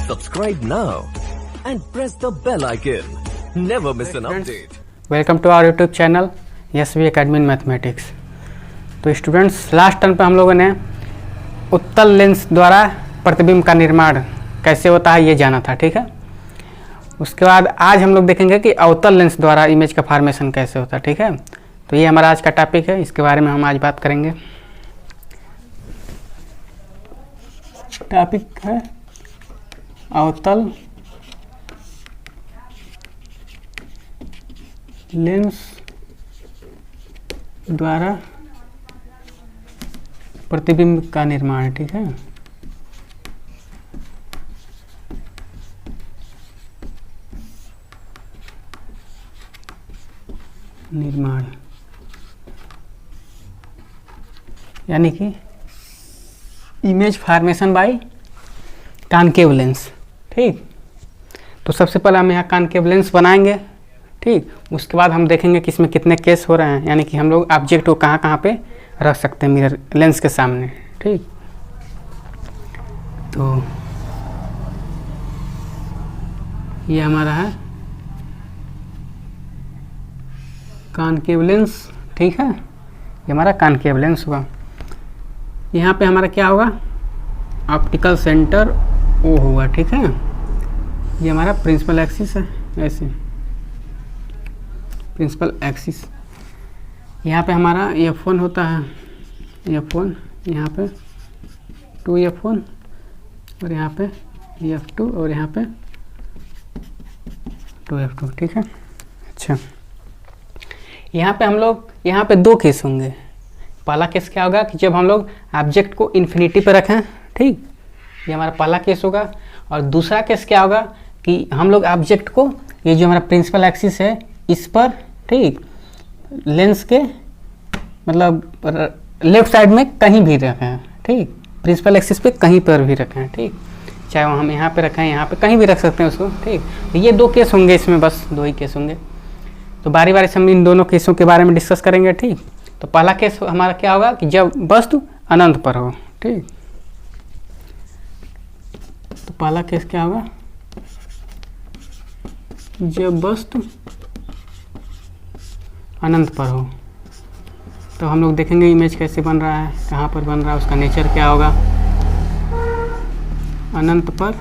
Subscribe now and press the bell icon. Never miss an update. Welcome to our YouTube channel yes we academy in mathematics. तो students, last term पे हम लोगों ने उत्तल lens द्वारा प्रतिबिंब का निर्माण कैसे होता है ये जाना था, ठीक है। उसके बाद आज हम लोग देखेंगे कि अवतल लेंस द्वारा इमेज का फॉर्मेशन कैसे होता है, ठीक है। तो ये हमारा आज का टॉपिक है, इसके बारे में हम आज बात करेंगे। टॉपिक है अवतल लेंस द्वारा प्रतिबिंब का निर्माण, ठीक है। निर्माण यानी कि image formation by concave lens, ठीक। तो सबसे पहले हम यहाँ कॉनकेव लेंस बनाएंगे, ठीक। उसके बाद हम देखेंगे कि इसमें कितने केस हो रहे हैं, यानी कि हम लोग ऑब्जेक्ट को कहाँ कहाँ पे रख सकते हैं मिरर लेंस के सामने, ठीक। तो ये हमारा है कॉनकेव लेंस, ठीक है। ये हमारा कॉनकेव लेंस हुआ। यहाँ पे हमारा क्या होगा, ऑप्टिकल सेंटर ओ होगा, ठीक है। ये हमारा प्रिंसिपल एक्सिस है, ऐसे प्रिंसिपल एक्सिस। यहाँ पे हमारा F1 होता है, F1 यहाँ पे 2F1 और यहाँ पे F2 और यहाँ पे 2F2, ठीक है। अच्छा, यहाँ पे हम लोग यहाँ पे दो केस होंगे। पहला केस क्या होगा कि जब हम लोग ऑब्जेक्ट को इन्फिनिटी पे रखें, ठीक, ये हमारा पहला केस होगा। और दूसरा केस क्या होगा कि हम लोग ऑब्जेक्ट को, ये जो हमारा प्रिंसिपल एक्सिस है इस पर, ठीक, लेंस के मतलब लेफ्ट साइड में कहीं भी रखें, ठीक, प्रिंसिपल एक्सिस पे कहीं पर भी रखें, ठीक, चाहे हम यहाँ पे रखें, यहाँ पे कहीं भी रख सकते हैं उसको, ठीक। तो ये दो केस होंगे, इसमें बस दो ही केस होंगे। तो बारी बारी से हम इन दोनों केसों के बारे में डिस्कस करेंगे, ठीक। तो पहला केस हमारा क्या होगा कि जब वस्तु अनंत पर हो, ठीक। तो पहला केस क्या होगा, जब वस्तु अनंत पर हो। तो हम लोग देखेंगे इमेज कैसे बन रहा है, कहाँ पर बन रहा है, उसका नेचर क्या होगा। अनंत पर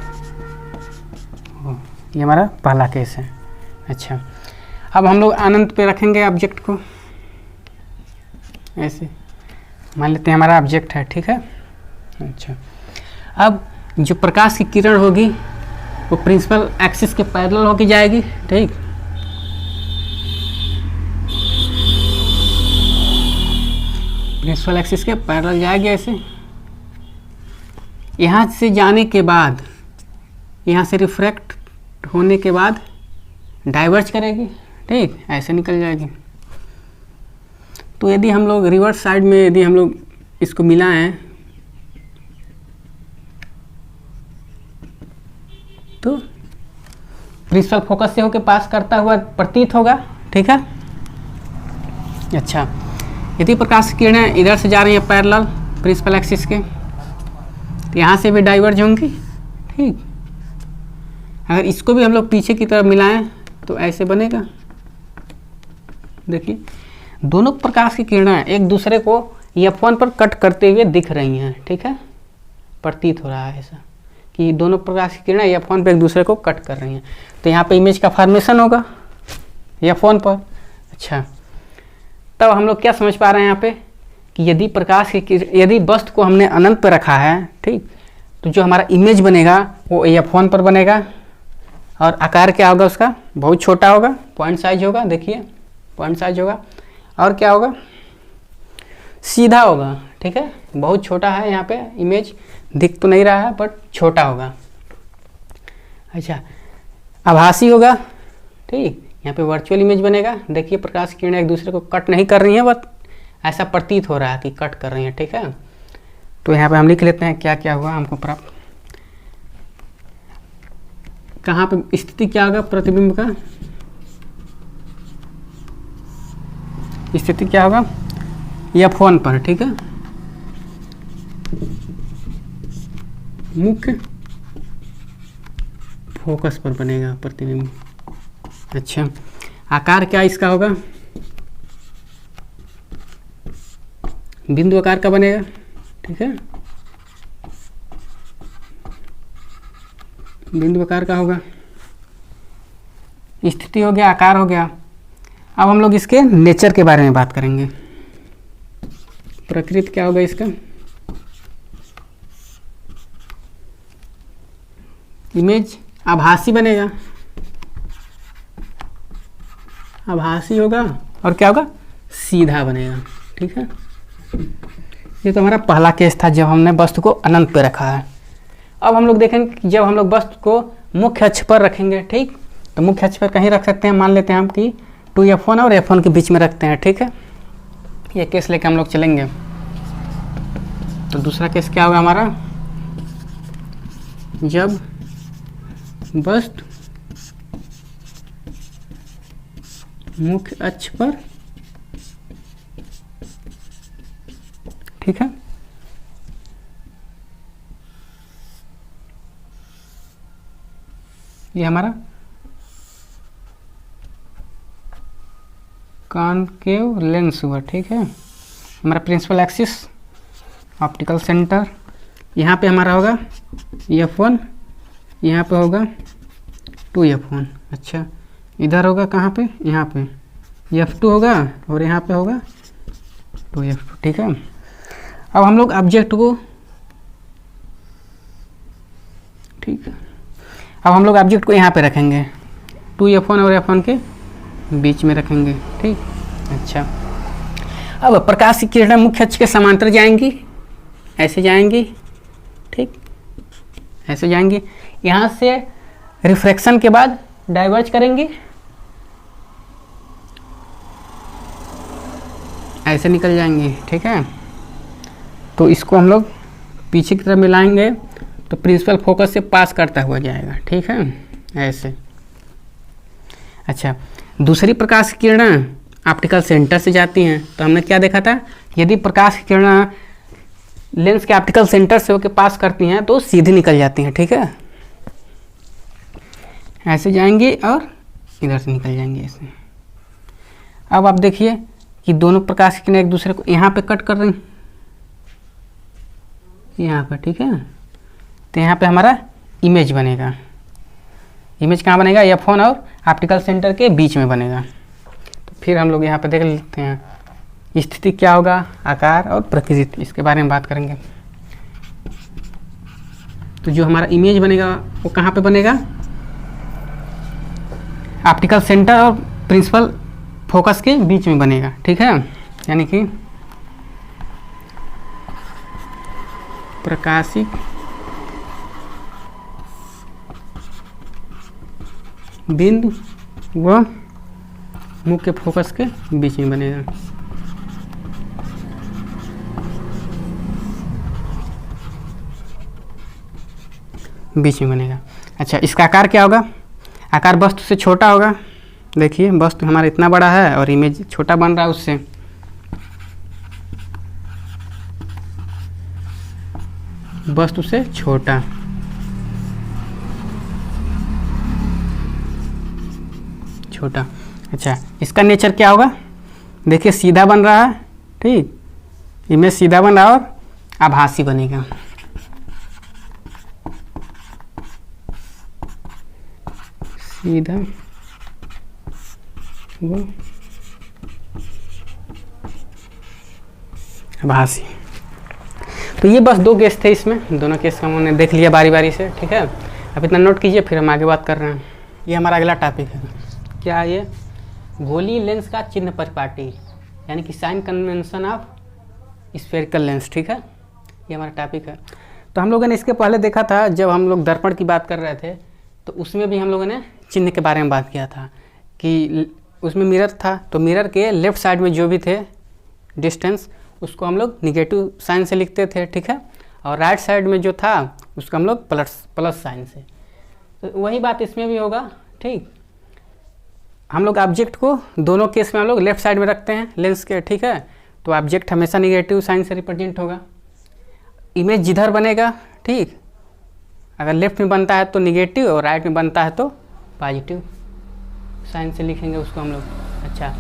हो, ये हमारा पहला केस है। अच्छा, अब हम लोग अनंत पे रखेंगे ऑब्जेक्ट को, ऐसे मान लेते हैं हमारा ऑब्जेक्ट है, ठीक है। अच्छा, अब जो प्रकाश की किरण होगी वो प्रिंसिपल एक्सिस के पैरेलल होके जाएगी, ठीक। प्रिंसिपल एक्सिस के पैरेलल जाएगी ऐसे। यहाँ से जाने के बाद, यहाँ से रिफ्रैक्ट होने के बाद डाइवर्ज करेगी, ठीक, ऐसे निकल जाएगी। तो यदि हम लोग रिवर्स साइड में यदि हम लोग इसको मिलाएं तो प्रिंसिपल फोकस से होकर पास करता हुआ प्रतीत होगा, ठीक है। अच्छा, यदि प्रकाश की किरणें इधर से जा रही हैं पैरेलल प्रिंसिपल एक्सिस के, तो यहाँ से भी डाइवर्ज होंगी, ठीक। अगर इसको भी हम लोग पीछे की तरफ मिलाएं तो ऐसे बनेगा। देखिए, दोनों प्रकाश की किरणें एक दूसरे को F1 पर कट करते हुए दिख रही हैं, ठीक है। प्रतीत हो रहा है ऐसा कि दोनों प्रकाश की किरणें F1 पर एक दूसरे को कट कर रही हैं। तो यहाँ पे इमेज का फॉर्मेशन होगा F1 पर। अच्छा, तब हम लोग क्या समझ पा रहे हैं यहाँ पे कि यदि प्रकाश की, यदि वस्तु को हमने अनंत पर रखा है, ठीक, तो जो हमारा इमेज बनेगा वो F1 पर बनेगा। और आकार क्या होगा उसका, बहुत छोटा होगा, पॉइंट साइज होगा, देखिए पॉइंट साइज होगा। और क्या होगा, सीधा होगा, ठीक है। बहुत छोटा है, यहाँ पे इमेज दिख तो नहीं रहा है बट छोटा होगा। अच्छा, आभासी होगा, ठीक, यहाँ पे वर्चुअल इमेज बनेगा। देखिए प्रकाश की किरणें एक दूसरे को कट नहीं कर रही हैं, बट ऐसा प्रतीत हो रहा है कि कट कर रही हैं, ठीक है। तो यहाँ पे हम लिख लेते हैं क्या क्या हुआ हमको प्राप्त। कहाँ पे स्थिति क्या होगा प्रतिबिंब का, स्थिति क्या होगा F1 पर, ठीक है। मुख्य फोकस पर बनेगा प्रतिबिंब। अच्छा, आकार क्या इसका होगा? बिंदु आकार का बनेगा, ठीक है, बिंदु आकार का होगा। स्थिति हो गया, आकार हो गया। अब हम लोग इसके नेचर के बारे में बात करेंगे। प्रकृति क्या होगा इसका? इमेज आभासी बनेगा, आभासी होगा। और क्या होगा? सीधा बनेगा, ठीक है। ये तो हमारा पहला केस था जब हमने वस्तु को अनंत पे रखा है। अब हम लोग देखेंगे कि जब हम लोग वस्तु को मुख्य अक्ष पर रखेंगे, ठीक, तो मुख्य अक्ष पर कहीं रख सकते हैं। मान लेते हैं हम कि 2F1 और F1 के बीच में रखते हैं, ठीक है। ये केस लेके हम लोग चलेंगे। तो दूसरा केस क्या होगा हमारा? जब वस्तु मुख्य अक्ष पर, ठीक है, ये हमारा कॉनकेव लेंस हुआ, ठीक है। हमारा प्रिंसिपल एक्सिस, ऑप्टिकल सेंटर, यहाँ पे हमारा होगा F1, यहाँ पे होगा 2F1। अच्छा, इधर होगा कहाँ पे? यहाँ पे F2 होगा और यहाँ पे होगा 2F2, ठीक है। अब हम लोग ऑब्जेक्ट को, ठीक है, अब हम लोग ऑब्जेक्ट को यहाँ पे रखेंगे, 2F1 और F1 के बीच में रखेंगे, ठीक। अच्छा, अब प्रकाश की किरणें मुख्य अक्ष के समांतर जाएंगी, ऐसे जाएंगी, ठीक, ऐसे जाएंगी। यहाँ से रिफ्रैक्शन के बाद डाइवर्ज करेंगी, ऐसे निकल जाएंगी, ठीक है। तो इसको हम लोग पीछे की तरफ मिलाएंगे तो प्रिंसिपल फोकस से पास करता हुआ जाएगा, ठीक है, ऐसे। अच्छा, दूसरी प्रकाश की किरणें ऑप्टिकल सेंटर से जाती हैं। तो हमने क्या देखा था? यदि प्रकाश की किरणें लेंस के ऑप्टिकल सेंटर से होकर पास करती हैं तो सीधी निकल जाती हैं, ठीक है, ऐसे जाएंगी और इधर से निकल जाएंगी ऐसे। अब आप देखिए कि दोनों प्रकाश की किरणें एक दूसरे को यहाँ पे कट कर रही, यहाँ पे, ठीक है। तो यहाँ पे हमारा इमेज बनेगा। इमेज कहाँ बनेगा? F1 और ऑप्टिकल सेंटर के बीच में बनेगा। तो फिर हम लोग यहाँ पे देख लेते हैं स्थिति क्या होगा, आकार और प्रकृति, इसके बारे में बात करेंगे। तो जो हमारा इमेज बनेगा वो कहाँ पे बनेगा? ऑप्टिकल सेंटर और प्रिंसिपल फोकस के बीच में बनेगा, ठीक है। यानी कि प्रकाशिक बिंदु व मुख्य फोकस के बीच में बनेगा। बीच में बनेगा। अच्छा, इसका आकार क्या होगा? आकार वस्तु से छोटा होगा। देखिए, वस्तु हमारा इतना बड़ा है और इमेज छोटा बन रहा है उससे। वस्तु से छोटा, छोटा। अच्छा, इसका नेचर क्या होगा? देखिए, सीधा बन रहा है, ठीक, इमेज सीधा बन रहा है और आभासी बनेगा। सीधा वो आभासी। तो ये बस दो केस थे इसमें, दोनों केस का हमने देख लिया बारी बारी से, ठीक है। अब इतना नोट कीजिए, फिर हम आगे बात कर रहे हैं। ये हमारा अगला टॉपिक है। क्या ये? गोलीय लेंस का चिन्ह परिपाटी, यानी कि sign convention of spherical lens, ठीक है। ये हमारा टॉपिक है। तो हम लोगों ने इसके पहले देखा था, जब हम लोग दर्पण की बात कर रहे थे तो उसमें भी हम लोगों ने चिन्ह के बारे में बात किया था कि उसमें मिरर था, तो मिरर के लेफ्ट साइड में जो भी थे डिस्टेंस, उसको हम लोग निगेटिव साइन से लिखते थे, ठीक है, और राइट साइड में जो था उसको हम लोग प्लस साइन से। तो वही बात इसमें भी होगा, ठीक। हम लोग ऑब्जेक्ट को दोनों केस में हम लोग लेफ्ट साइड में रखते हैं लेंस के, ठीक है। तो ऑब्जेक्ट हमेशा निगेटिव साइन से रिप्रेजेंट होगा। इमेज जिधर बनेगा, ठीक, अगर लेफ्ट में बनता है तो निगेटिव और राइट में बनता है तो पॉजिटिव साइन से लिखेंगे उसको हम लोग। अच्छा,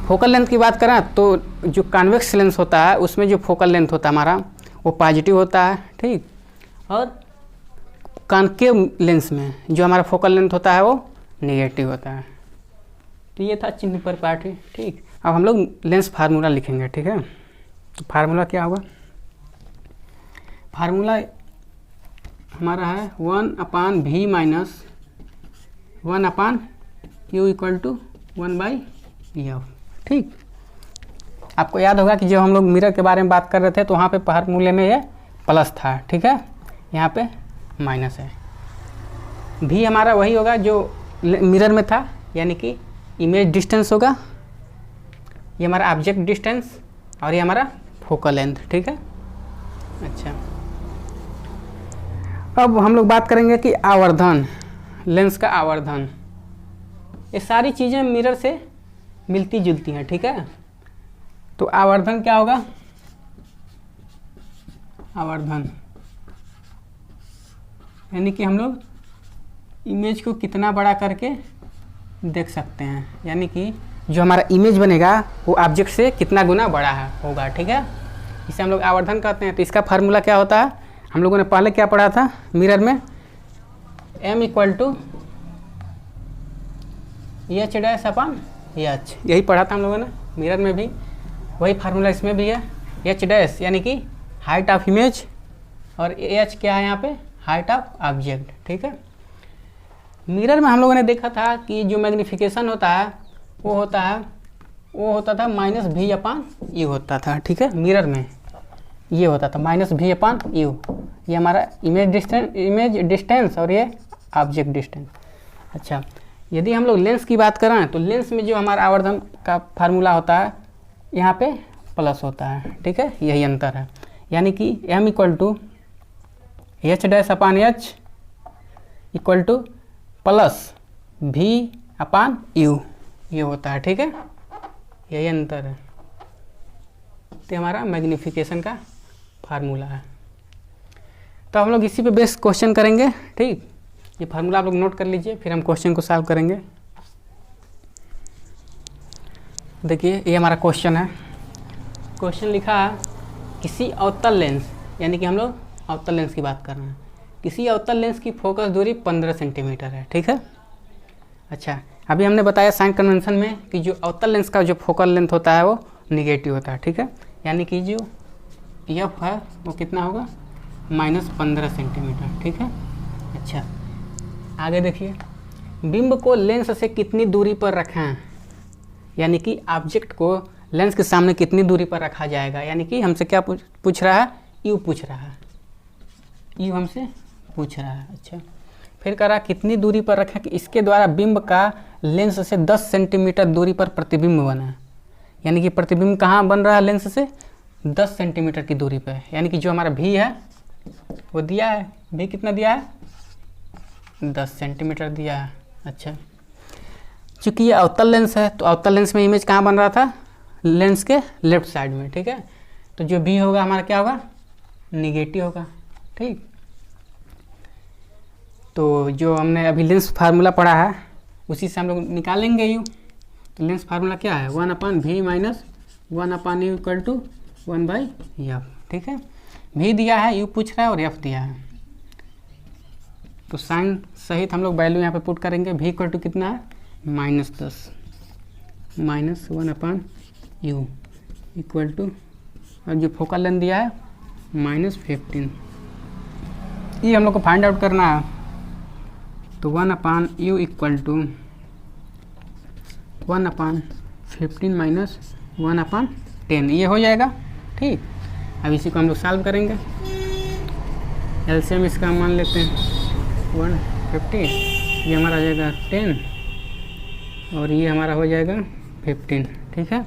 फोकल लेंथ की बात करें तो जो कॉन्वेक्स लेंस होता है उसमें जो फोकल लेंथ होता है हमारा वो पॉजिटिव होता है, ठीक। और कॉन्केव लेंस में जो हमारा फोकल लेंथ होता है वो नेगेटिव होता है। तो ये था चिन्ह पर पार्टी, ठीक। अब हम लोग लेंस फार्मूला लिखेंगे, ठीक है। तो फार्मूला क्या होगा, फार्मूला हमारा है 1/v minus 1/u equal to 1/f, ठीक। आपको याद होगा कि जब हम लोग मिरर के बारे में बात कर रहे थे तो वहाँ पे फार्मूले में ये प्लस था, ठीक है, यहाँ पे माइनस है। भी हमारा वही होगा जो मिरर में था, यानी कि इमेज डिस्टेंस होगा, ये हमारा ऑब्जेक्ट डिस्टेंस और ये हमारा फोकल लेंथ, ठीक है। अच्छा, अब हम लोग बात करेंगे कि आवर्धन, लेंस का आवर्धन। ये सारी चीज़ें मिरर से मिलती जुलती हैं, ठीक है। तो आवर्धन क्या होगा, आवर्धन यानी कि हम लोग इमेज को कितना बड़ा करके देख सकते हैं, यानी कि जो हमारा इमेज बनेगा वो ऑब्जेक्ट से कितना गुना बड़ा है होगा, ठीक है। इसे हम लोग आवर्धन कहते हैं। तो इसका फार्मूला क्या होता है, हम लोगों ने पहले क्या पढ़ा था मिरर में, m equal to h dash upon h, यही पढ़ा था हम लोगों ने मिरर में भी, वही फार्मूला इसमें भी है। एच डैश यानी कि हाइट ऑफ इमेज और एच क्या है यहाँ पे, हाइट ऑफ ऑब्जेक्ट, ठीक है। मिरर में हम लोगों ने देखा था कि जो मैग्नीफिकेशन होता है वो होता था -v/u होता था, ठीक है। मिरर में ये होता था -v/u, ये हमारा इमेज डिस्टेंस और ये ऑब्जेक्ट डिस्टेंस। अच्छा, यदि हम लोग लेंस की बात करें तो लेंस में जो हमारा आवर्धन का फार्मूला होता है यहाँ पे प्लस होता है, ठीक है, यही अंतर है। यानी कि m equal to h dash upon h equal to plus v/u ये होता है, ठीक है, यही अंतर है। तो हमारा मैग्नीफिकेशन का फार्मूला है। तो हम लोग इसी पे बेस क्वेश्चन करेंगे, ठीक। ये फार्मूला आप लोग नोट कर लीजिए, फिर हम क्वेश्चन को सॉल्व करेंगे। देखिए ये हमारा क्वेश्चन है। क्वेश्चन लिखा है किसी अवतल लेंस, यानी कि हम लोग अवतल लेंस की बात कर रहे हैं, किसी अवतल लेंस की फोकस दूरी 15 सेंटीमीटर है, ठीक है। अच्छा, अभी हमने बताया साइन कन्वेंशन में कि जो अवतल लेंस का जो फोकल लेंथ होता है वो निगेटिव होता है, ठीक है। यानी कि जो एफ है वो कितना होगा, -15 सेंटीमीटर, ठीक है। अच्छा, आगे देखिए, बिंब को लेंस से कितनी दूरी पर रखें, यानी कि ऑब्जेक्ट को लेंस के सामने कितनी दूरी पर रखा जाएगा, यानी कि हमसे क्या पूछ रहा है, यू पूछ रहा है, यू हमसे पूछ रहा है। अच्छा, फिर कह रहा कितनी दूरी पर रखें कि इसके द्वारा बिंब का लेंस से 10 सेंटीमीटर दूरी पर प्रतिबिंब बना, यानी कि प्रतिबिंब कहाँ बन रहा है, लेंस से 10 सेंटीमीटर की दूरी पर, यानी कि जो हमारा भी है वो दिया है, भी कितना दिया है, 10 सेंटीमीटर दिया है। अच्छा, चूँकि ये अवतल लेंस है तो अवतल लेंस में इमेज कहाँ बन रहा था, लेंस के लेफ्ट साइड में, ठीक है। तो जो भी होगा हमारा क्या होगा, निगेटिव होगा, ठीक। तो जो हमने अभी लेंस फार्मूला पढ़ा है उसी से हम लोग निकालेंगे यू। तो लेंस फार्मूला क्या है, 1/v minus 1/u equal to 1/f, ठीक है। भी दिया है, यू पूछ रहा है और एफ दिया है, तो साइन सहित हम लोग वैल्यू यहाँ पे पुट करेंगे। भी इक्वल टू कितना है, -10 माइनस 1/u इक्वल टू, और जो फोकल लेंथ दिया है -15, ये हम लोग को फाइंड आउट करना है। तो 1/u इक्वल टू 1/15 माइनस 1/10, ये हो जाएगा, ठीक। अब इसी को हम लोग सॉल्व करेंगे। एलसीएम इसका मान लेते हैं 150, ये हमारा आ जाएगा 10 और ये हमारा हो जाएगा 15, ठीक है।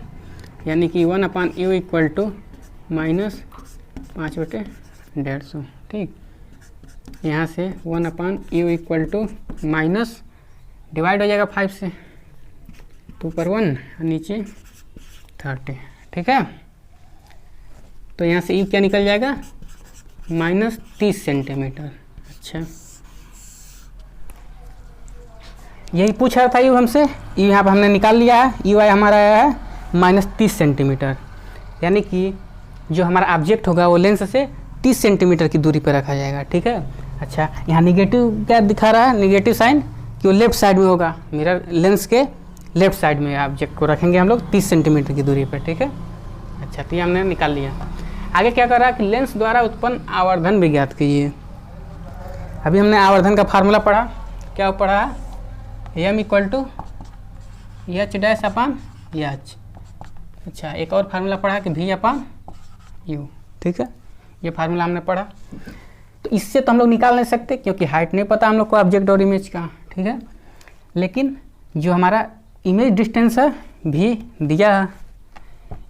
यानी कि 1/u इक्वल टू -5/150, ठीक। यहाँ से 1/u equal to minus divide हो जाएगा 5 से, तो ऊपर 1 नीचे 30, ठीक है। तो यहाँ से यू क्या निकल जाएगा, -30 सेंटीमीटर। अच्छा, यही पूछ रहा था यू हमसे, यू यहाँ पर हमने निकाल लिया है, यू आई हमारा आया है -30 सेंटीमीटर, यानी कि जो हमारा ऑब्जेक्ट होगा वो लेंस से 30 सेंटीमीटर की दूरी पर रखा जाएगा, ठीक है। अच्छा, यहाँ निगेटिव क्या दिखा रहा है, निगेटिव साइन कि वो लेफ्ट साइड में होगा, मिरर लेंस के लेफ्ट साइड में ऑब्जेक्ट को रखेंगे हम लोग 30 सेंटीमीटर की दूरी पर, ठीक है। अच्छा, तो ये हमने निकाल लिया। आगे क्या कर रहा है कि लेंस द्वारा उत्पन्न आवर्धन भी ज्ञात कीजिए। अभी हमने आवर्धन का फार्मूला पढ़ा, क्या पढ़ा है, m = h'/h। अच्छा, एक और फार्मूला पढ़ा कि v/u, ठीक है। ये फार्मूला हमने पढ़ा। तो इससे तो हम लोग निकाल नहीं सकते क्योंकि हाइट नहीं पता हम लोग को ऑब्जेक्ट और इमेज का, ठीक है। लेकिन जो हमारा इमेज डिस्टेंस है v दिया है,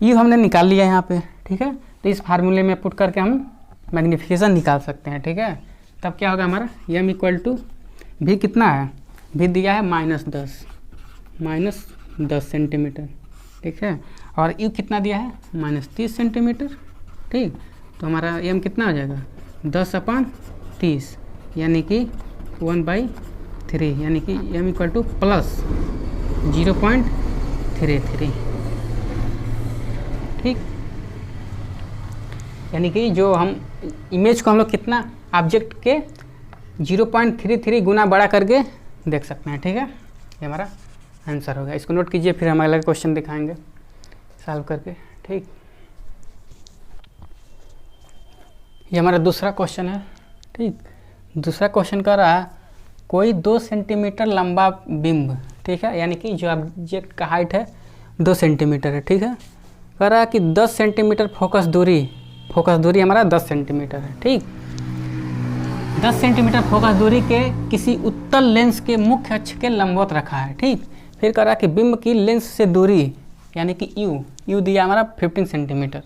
यू हमने निकाल लिया यहाँ पे, ठीक है। तो इस फार्मूले में पुट करके हम मैग्नीफिकेशन निकाल सकते हैं, ठीक है। तब क्या होगा हमारा m = v कितना है, v दिया है -10 सेंटीमीटर, ठीक है। और यू कितना दिया है -30 सेंटीमीटर, ठीक। तो हमारा m कितना हो जाएगा 10/30, यानी कि 1/3, यानी कि m = +0.33, ठीक। यानी कि जो हम इमेज को हम लोग कितना ऑब्जेक्ट के 0.33 गुना बड़ा करके देख सकते हैं, ठीक है। ये हमारा आंसर होगा। इसको नोट कीजिए, फिर हम अगला क्वेश्चन दिखाएंगे सॉल्व करके, ठीक। ये हमारा दूसरा क्वेश्चन है, ठीक। दूसरा क्वेश्चन कर रहा है कोई 2 सेंटीमीटर लंबा बिंब, ठीक है, यानी कि जो ऑब्जेक्ट का हाइट है 2 सेंटीमीटर है, ठीक है। कह रहा है कि 10 सेंटीमीटर फोकस दूरी हमारा 10 सेंटीमीटर है, ठीक। 10 सेंटीमीटर फोकस दूरी के किसी उत्तल लेंस के मुख्य अक्ष के लंबवत रखा है, ठीक। फिर कह रहा है कि बिंब की लेंस से दूरी यानी कि यू दिया हमारा 15 सेंटीमीटर।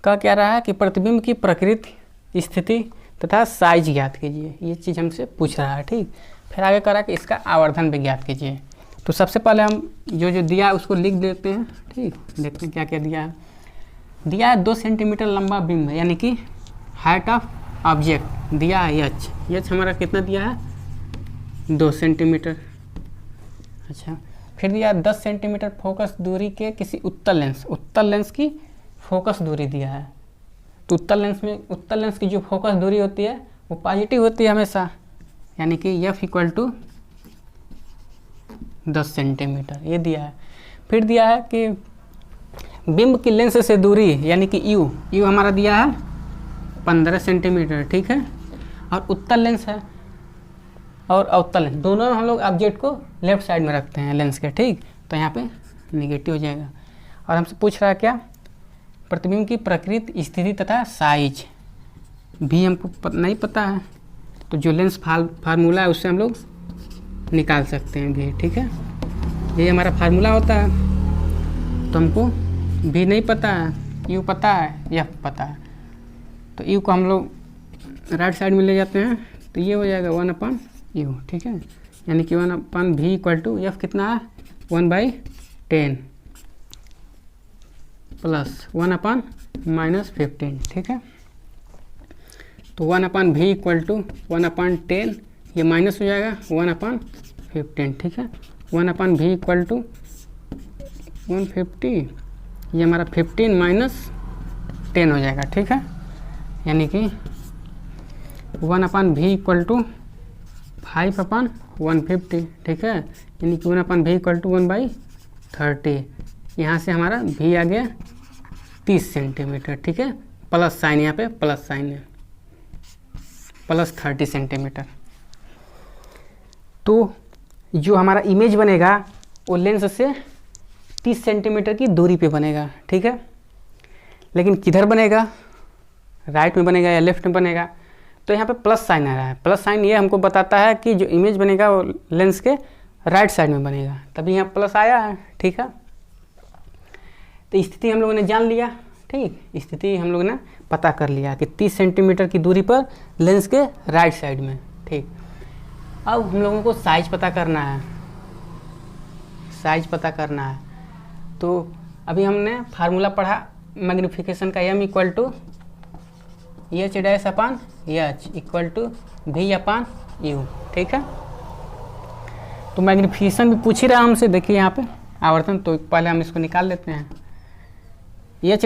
का क्या रहा है कि प्रतिबिंब की प्रकृति, स्थिति तथा साइज ज्ञात कीजिए, ये चीज़ हमसे पूछ रहा है, ठीक। फिर आगे कह रहा है कि इसका आवर्धन भी ज्ञात कीजिए। तो सबसे पहले हम जो दिया है उसको लिख देते हैं, ठीक। देखते हैं क्या क्या दिया है। दिया है 2 सेंटीमीटर लंबा बिंब, यानी कि हाइट ऑफ ऑब्जेक्ट दिया है एच हमारा कितना दिया है 2 सेंटीमीटर। अच्छा, फिर दिया 10 सेंटीमीटर फोकस दूरी के किसी उत्तल लेंस की फोकस दूरी दिया है। तो उत्तल लेंस की जो फोकस दूरी होती है वो पॉजिटिव होती है हमेशा, यानी कि f = 10 सेंटीमीटर, ये दिया है। फिर दिया है कि बिंब की लेंस से दूरी यानी कि यू हमारा दिया है 15 सेंटीमीटर, ठीक है। और उत्तल लेंस है और अवतल लेंस, दोनों हम लोग ऑब्जेक्ट को लेफ्ट साइड में रखते हैं लेंस के, ठीक। तो यहाँ पे निगेटिव हो जाएगा। और हमसे पूछ रहा है क्या, प्रतिबिंब की प्रकृति, स्थिति तथा साइज भी हमको नहीं पता है। तो जो लेंस फार्मूला है उससे हम लोग निकाल सकते हैं भी, ठीक है। ये हमारा फार्मूला होता है। तो हमको भी नहीं पता है, यू पता है, एफ पता है। तो यू को हम लोग राइट साइड में ले जाते हैं, तो ये हो जाएगा 1/u, ठीक है। यानी कि 1/v = f कितना है 1/10 प्लस 1/-15, ठीक है। तो 1/v = 1/10, ये माइनस हो जाएगा 1/15, ठीक है। 1/v = 150, ये हमारा 15 - 10 हो जाएगा, ठीक है। यानी कि 1/v = 5/150, ठीक है। यानी कि 1/v = 1/30। यहाँ से हमारा v आ गया 30 सेंटीमीटर, ठीक है। प्लस साइन, यहाँ पे प्लस साइन है, +30 सेंटीमीटर। तो जो हमारा इमेज बनेगा वो लेंस से 30 सेंटीमीटर की दूरी पे बनेगा, ठीक है। लेकिन किधर बनेगा, राइट में बनेगा या लेफ्ट में बनेगा, तो यहाँ पे प्लस साइन आ रहा है। प्लस साइन ये हमको बताता है कि जो इमेज बनेगा वो लेंस के राइट साइड में बनेगा, तभी यहाँ प्लस आया है, ठीक है। तो स्थिति हम लोगों ने जान लिया, ठीक। स्थिति हम लोगों ने पता कर लिया कि 30 सेंटीमीटर की दूरी पर लेंस के राइट साइड में, ठीक। अब हम लोगों को साइज पता करना है, तो अभी हमने फार्मूला पढ़ा मैग्नीफिकेशन का, m = h'/h = v/u, ठीक है। तो मैग्नीफिकेशन भी पूछ ही रहा हमसे, देखिए यहाँ पे आवर्धन, तो पहले हम इसको निकाल लेते हैं। एच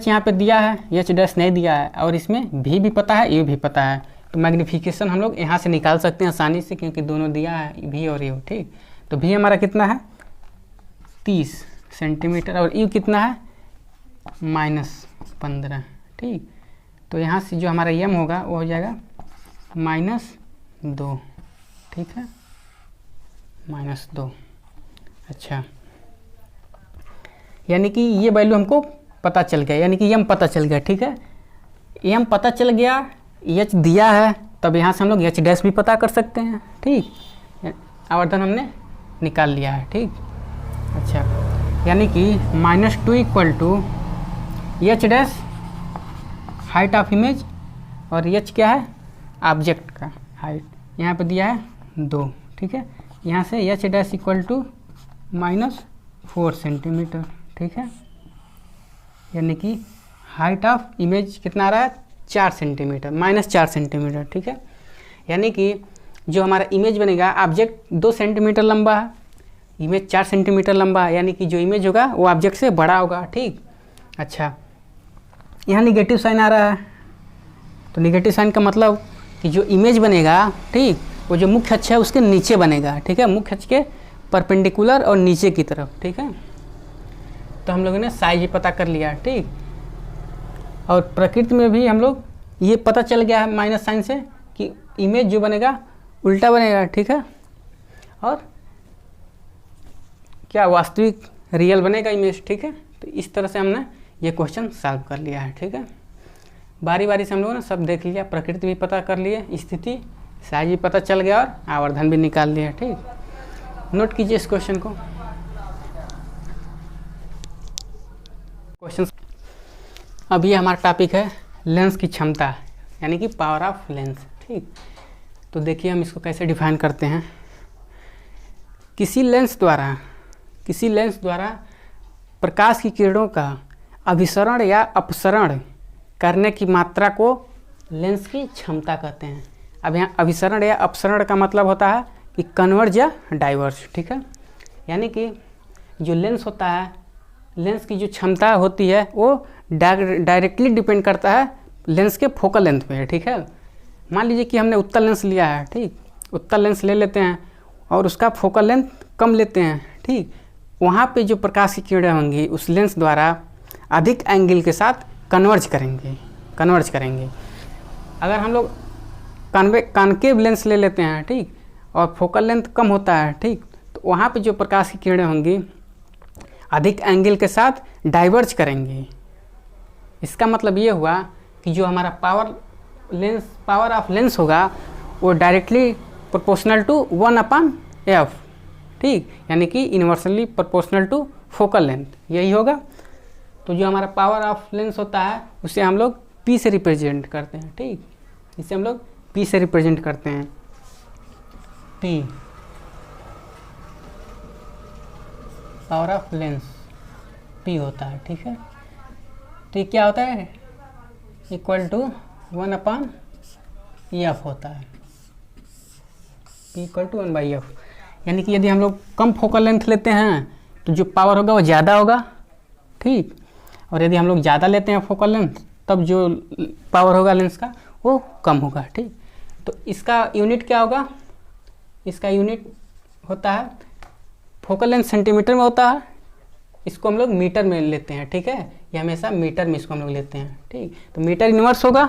यहाँ पे दिया है, एच डैश नहीं दिया है, और इसमें भी पता है, ये भी पता है, तो मैग्नीफिकेशन हम लोग यहाँ से निकाल सकते हैं आसानी से, क्योंकि दोनों दिया है भी और यू। ठीक, तो भी हमारा कितना है 30 सेंटीमीटर, और यू कितना है -15। ठीक, तो यहाँ से जो हमारा यम होगा वो हो जाएगा -2। ठीक है, -2। अच्छा, यानी कि ये वैल्यू हमको पता चल गया, यानी कि यम पता चल गया। ठीक है, यम पता चल गया, एच दिया है, तब यहाँ से हम लोग एच डैश भी पता कर सकते हैं। ठीक, आवर्धन हमने निकाल लिया है। ठीक, अच्छा, यानी कि -2 equal to h dash height of image, और एच क्या है ऑब्जेक्ट का हाइट, यहाँ पे दिया है 2। ठीक है, यहाँ से h dash equal to -4 centimetre. ठीक है, यानी कि हाइट ऑफ इमेज कितना आ रहा है 4 सेंटीमीटर, -4 सेंटीमीटर। ठीक है, यानी कि जो हमारा इमेज बनेगा, ऑब्जेक्ट 2 सेंटीमीटर लंबा है, इमेज 4 सेंटीमीटर लंबा है, यानी कि जो इमेज होगा वो ऑब्जेक्ट से बड़ा होगा। ठीक, अच्छा, यहाँ निगेटिव साइन आ रहा है, तो निगेटिव साइन का मतलब कि जो इमेज बनेगा, ठीक, वो जो मुख्य अक्ष है उसके नीचे बनेगा। ठीक है, मुख्य अक्ष के परपेंडिकुलर और नीचे की तरफ। ठीक है, तो हम लोगों ने साइज भी पता कर लिया। ठीक, और प्रकृति में भी हम लोग ये पता चल गया है माइनस साइन से कि इमेज जो बनेगा उल्टा बनेगा। ठीक है, और क्या वास्तविक रियल बनेगा इमेज। ठीक है, तो इस तरह से हमने ये क्वेश्चन सॉल्व कर लिया है। ठीक है, बारी बारी से हम लोगों ने सब देख लिया, प्रकृति भी पता कर लिए, स्थिति साइज भी पता चल गया, और आवर्धन भी निकाल लिया। ठीक, नोट कीजिए इस क्वेश्चन को। क्वेश्चन, अब ये हमारा टॉपिक है लेंस की क्षमता, यानी कि पावर ऑफ लेंस। ठीक, तो देखिए हम इसको कैसे डिफाइन करते हैं। किसी लेंस द्वारा प्रकाश की किरणों का अभिसरण या अपसरण करने की मात्रा को लेंस की क्षमता कहते हैं। अब यहाँ अभिसरण या अपसरण का मतलब होता है कि कन्वर्ज या डाइवर्ज। ठीक है, यानी कि जो लेंस होता है, लेंस की जो क्षमता होती है वो डायरेक्टली डिपेंड करता है लेंस के फोकल लेंथ पे। ठीक है, मान लीजिए कि हमने उत्तल लेंस लिया है। ठीक, उत्तल लेंस ले लेते हैं और उसका फोकल लेंथ कम लेते हैं। ठीक, वहाँ पे जो प्रकाश की किरणें होंगी उस लेंस द्वारा अधिक एंगल के साथ कन्वर्ज करेंगे। अगर हम लोग कॉन्केव लेंस ले लेते हैं, ठीक, और फोकल लेंथ कम होता है, ठीक, तो वहाँ पे जो प्रकाश की किरणें होंगी अधिक एंगल के साथ डाइवर्ज करेंगे। इसका मतलब ये हुआ कि जो हमारा पावर ऑफ लेंस होगा वो डायरेक्टली प्रोपोर्शनल टू 1/f। ठीक, यानी कि inversely proportional to focal length, यही होगा। तो जो हमारा पावर ऑफ लेंस होता है उसे हम लोग P से रिप्रेजेंट करते हैं। ठीक, इसे हम लोग P से रिप्रेजेंट करते हैं। P power of lens P होता है। ठीक है, तो ये क्या होता है इक्वल टू 1/f होता है। P इक्वल टू 1/f, यानी कि यदि हम लोग कम फोकल लेंथ लेते हैं तो जो पावर होगा वो ज़्यादा होगा। ठीक, और यदि हम लोग ज़्यादा लेते हैं फोकल लेंथ तब जो पावर होगा लेंस का वो कम होगा। ठीक, तो इसका यूनिट क्या होगा, इसका यूनिट होता है फोकल लेंथ सेंटीमीटर में होता है, इसको हम लोग मीटर में लेते हैं। ठीक है, ये हमेशा मीटर में इसको हम लोग लेते हैं। ठीक, तो मीटर इनवर्स होगा,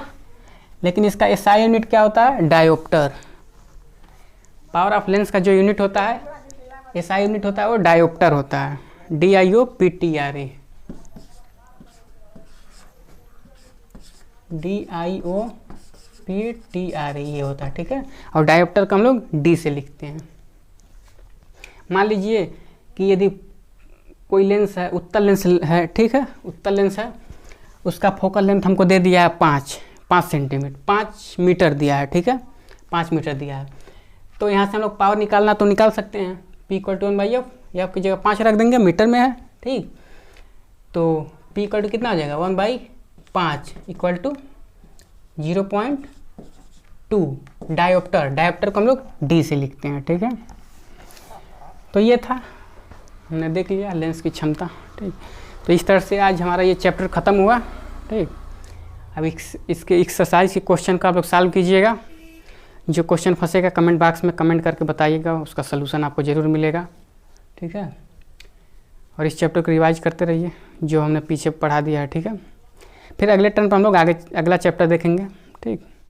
लेकिन इसका SI यूनिट क्या होता है डायोप्टर। पावर ऑफ लेंस का जो यूनिट होता है SI यूनिट होता है वो डायोप्टर होता है, DIOPTRA। ये होता है। ठीक है, और डायोप्टर को हम लोग D से लिखते हैं। मान लीजिए कि यदि कोई लेंस है, उत्तल लेंस है, ठीक है, उत्तल लेंस है, उसका फोकल लेंथ हमको दे दिया है 5 सेंटीमीटर, 5 मीटर दिया है। ठीक है, 5 मीटर दिया है, तो यहाँ से हम लोग पावर निकालना तो निकाल सकते हैं। P इक्वल टू 1/f, या की जगह 5 रख देंगे, मीटर में है। ठीक, तो P इक्वल टू कितना हो जाएगा 1/5 इक्वल टू 0.2 डायोप्टर को हम लोग D से लिखते हैं। ठीक है, तो ये था, हमने देख लिया लेंस की क्षमता। ठीक, तो इस तरह से आज हमारा ये चैप्टर ख़त्म हुआ। ठीक, अब इसके एक्सरसाइज के क्वेश्चन का आप लोग सॉल्व कीजिएगा। जो क्वेश्चन फंसेगा कमेंट बॉक्स में कमेंट करके बताइएगा, उसका सलूशन आपको ज़रूर मिलेगा। ठीक है, और इस चैप्टर को रिवाइज करते रहिए जो हमने पीछे पढ़ा दिया है। ठीक है, फिर अगले टर्न पर हम लोग अगला चैप्टर देखेंगे। ठीक।